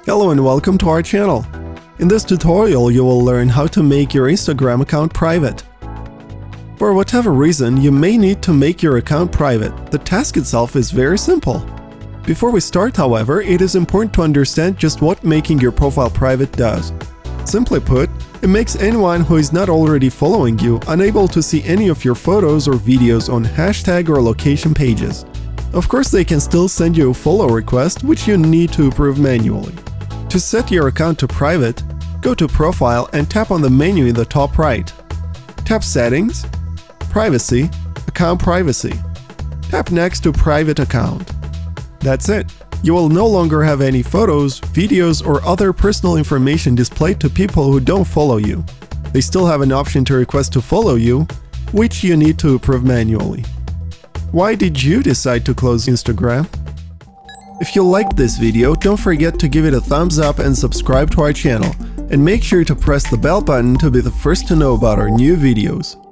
Hello and welcome to our channel. In this tutorial you will learn how to make your Instagram account private. For whatever reason, you may need to make your account private. The task itself is very simple. Before we start, however, it is important to understand just what making your profile private does. Simply put, it makes anyone who is not already following you unable to see any of your photos or videos on hashtag or location pages. Of course, they can still send you a follow request, which you need to approve manually. To set your account to private, go to Profile and tap on the menu in the top right. Tap Settings, Privacy, Account Privacy. Tap next to Private Account. That's it. You will no longer have any photos, videos, or other personal information displayed to people who don't follow you. They still have an option to request to follow you, which you need to approve manually. Why did you decide to close Instagram? If you liked this video, don't forget to give it a thumbs up and subscribe to our channel. And make sure to press the bell button to be the first to know about our new videos.